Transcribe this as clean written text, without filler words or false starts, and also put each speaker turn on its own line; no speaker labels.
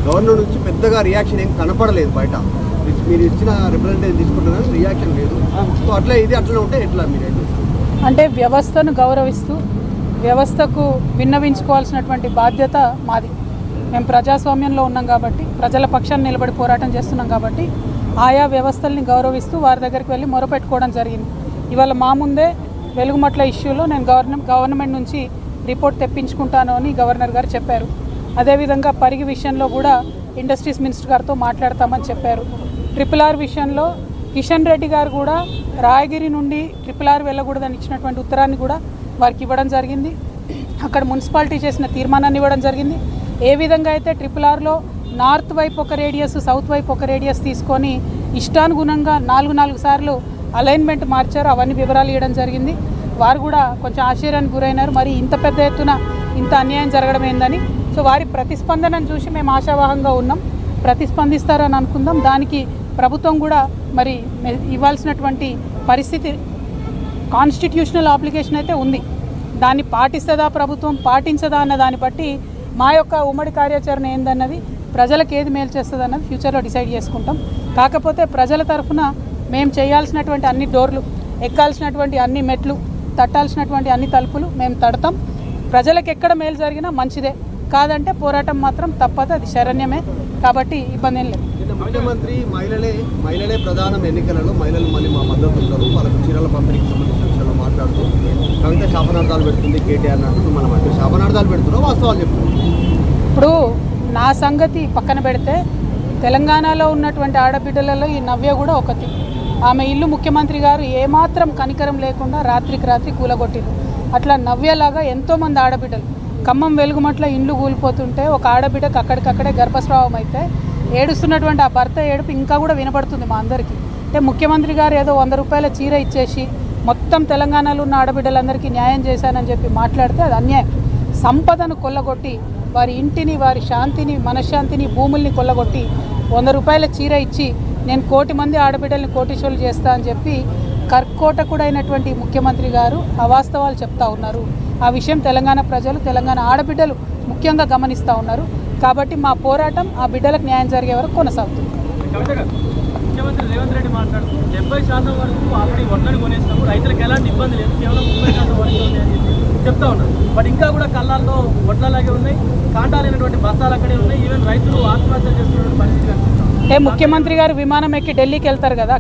Governor నుంచి పెద్దగా reaction ఏం కనపడలేదు బయట. మీరు ఇచ్చిన రిప్రజెంటేషన్ తీసుకుంటున్నారు, రియాక్షన్ లేదు. సో అట్లా ఇది అట్లా ఉంటే ఎట్లా మీరు
అంటే వ్యవస్థను గౌరవిస్తూ వ్యవస్థకు విన్నవించుకోవాల్సినటువంటి బాధ్యత మాది. మేము ప్రజాస్వామ్యంలో ఉన్నాం కాబట్టి, ప్రజల పక్షాన్ని నిలబడి పోరాటం చేస్తున్నాం కాబట్టి ఆయా వ్యవస్థల్ని గౌరవిస్తూ వారి దగ్గరికి వెళ్ళి మొరపెట్టుకోవడం జరిగింది. ఇవాళ మా ముందే వెలుగుమట్ల ఇష్యూలో నేను గవర్నమెంట్ నుంచి రిపోర్ట్ తెప్పించుకుంటాను అని గవర్నర్ గారు చెప్పారు. అదేవిధంగా పరిగి విషయంలో కూడా ఇండస్ట్రీస్ మినిస్టర్ గారితో మాట్లాడతామని చెప్పారు. RRR విషయంలో కిషన్ రెడ్డి గారు కూడా రాయగిరి నుండి RRR వెళ్ళకూడదని ఇచ్చినటువంటి ఉత్తరాన్ని కూడా వారికి ఇవ్వడం జరిగింది. అక్కడ మున్సిపాలిటీ చేసిన తీర్మానాన్ని ఇవ్వడం జరిగింది. ఏ విధంగా అయితే RRRలో నార్త్ వైపు ఒక రేడియస్, సౌత్ వైపు ఒక రేడియస్ తీసుకొని ఇష్టానుగుణంగా 4 సార్లు అలైన్మెంట్ మార్చారు, అవన్నీ వివరాలు ఇవ్వడం జరిగింది. వారు కూడా కొంచెం ఆశ్చర్యానికి గురైనారు, మరి ఇంత పెద్ద ఎత్తున ఇంత అన్యాయం జరగడం ఏందని. సో వారి ప్రతిస్పందనను చూసి మేము ఆశావాహంగా ఉన్నాం, ప్రతిస్పందిస్తారని అనుకుందాం. దానికి ప్రభుత్వం కూడా మరి ఇవ్వాల్సినటువంటి పరిస్థితి కాన్స్టిట్యూషనల్ అప్లికేషన్ అయితే ఉంది. దాన్ని పాటిస్తుందా ప్రభుత్వం, పాటించదా అన్న దాన్ని బట్టి మా యొక్క ఉమ్మడి కార్యాచరణ ఏందన్నది, ప్రజలకు ఏది మేలు చేస్తుంది అన్నది ఫ్యూచర్లో డిసైడ్ చేసుకుంటాం. కాకపోతే ప్రజల తరఫున మేము చేయాల్సినటువంటి అన్ని డోర్లు, ఎక్కాల్సినటువంటి అన్ని మెట్లు, తట్టాల్సినటువంటి అన్ని తలుపులు మేము తడతాం. ప్రజలకు ఎక్కడ మేలు జరిగినా మంచిదే, కాదంటే పోరాటం మాత్రం తప్పదు, అది శరణ్యమే. కాబట్టి ఇబ్బంది ఏం లేదు.
ముఖ్యమంత్రి మహిళలే ప్రధాన ఎన్నికలలో మహిళలు మళ్ళీ మా మద్దతు ఉంటారు, వాళ్ళకు చీరల పంపిణీకి సంబంధించిన విషయంలో మాట్లాడుతూ కవిత శాపనార్థాలు పెడుతుంది, కేటీఆర్ అంటూ మన మధ్య శాపనార్థాలు పెడుతున్నాం, వాస్తవాలు చెప్తున్నాం.
ఇప్పుడు నా సంగతి పక్కన పెడితే తెలంగాణలో ఉన్నటువంటి ఆడబిడ్డలలో ఈ నవ్య కూడా ఒకటి. ఆమె ఇల్లు ముఖ్యమంత్రి గారు ఏమాత్రం కనికరం లేకుండా రాత్రికి రాత్రి కూలగొట్టింది. అట్లా నవ్యలాగా ఎంతోమంది ఆడబిడ్డలు ఖమ్మం వెలుగుమట్ల ఇండ్లు కూలిపోతుంటే ఒక ఆడబిడ్డకు అక్కడికక్కడే గర్భస్రావం అయితే ఏడుస్తున్నటువంటి ఆ భర్త ఏడుపు ఇంకా కూడా వినపడుతుంది మా అందరికీ. అంటే ముఖ్యమంత్రి గారు ఏదో 100 రూపాయల చీర ఇచ్చేసి మొత్తం తెలంగాణలో ఉన్న ఆడబిడ్డలందరికీ న్యాయం చేశానని చెప్పి మాట్లాడితే అది అన్యాయం. సంపదను కొల్లగొట్టి వారి ఇంటిని, వారి శాంతిని, మనశ్శాంతిని, భూముల్ని కొల్లగొట్టి 100 రూపాయల చీర ఇచ్చి నేను 1 కోటి మంది ఆడబిడ్డల్ని కోటీశ్వరులు చేస్తా అని చెప్పి కర్కోటకుడైనటువంటి ముఖ్యమంత్రి గారు అవాస్తవాలు చెప్తా ఉన్నారు. ఆ విషయం తెలంగాణ ప్రజలు, తెలంగాణ ఆడబిడ్డలు ముఖ్యంగా గమనిస్తూ ఉన్నారు. కాబట్టి మా పోరాటం ఆ బిడ్డలకు న్యాయం జరిగే వరకు కొనసాగుతుంది.
ముఖ్యమంత్రి రేవంత్ రెడ్డి మాట్లాడుతూ 70% వరకు ఆల్రెడీ వడ్లను కొనేసినాము, రైతులకు ఎలాంటి ఇబ్బంది లేదు, కేవలం 30% వరకు ఉంది అని చెప్పి చెప్తా ఉన్నారు. బట్ ఇంకా కూడా కళ్ళాల్లో వడ్లలాగే ఉన్నాయి, కాంటాలైనటువంటి బస్తాలు అక్కడే ఉన్నాయి. ఈవెన్ రైతులు ఆత్మహత్య చేస్తున్నటువంటి పరిస్థితి కనిపిస్తుంది.
అంటే ముఖ్యమంత్రి గారు విమానం ఎక్కి ఢిల్లీకి వెళ్తారు కదా.